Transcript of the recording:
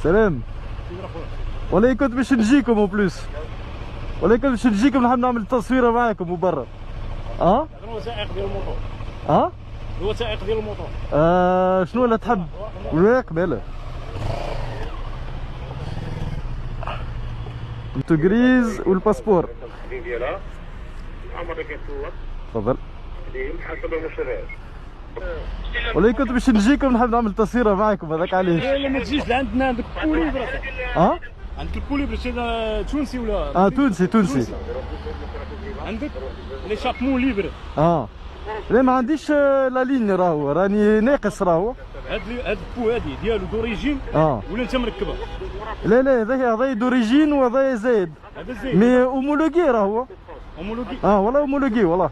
سلام. والله كنت باش نجيكم او بلوس، والله كنت باش نجيكم نحب نعمل تصويره معاكم وبرا. هو سائق ديال الموطور. هو سائق ديال الموطور. شنو اللي تحب؟ ولا قباله انتو جريز والباسبور. تفضل. والله كنت باش نجيكم نحب نعمل تصويره معاكم هذاك علاش. لا ما تجيش لعندنا، عندك بوليبر. عندك البوليبر تونسي ولا؟ تونسي. عندك لي شابمون ليبر. لا ما عنديش لا لين، راهو راني ناقص راهو. هاد البو هادي ديالو دوريجين ولا انت مركبه؟ لا هذا دوريجين وهذا زايد. هذا زايد مي اومولوجي راهو. اومولوجي. والله اومولوجي والله.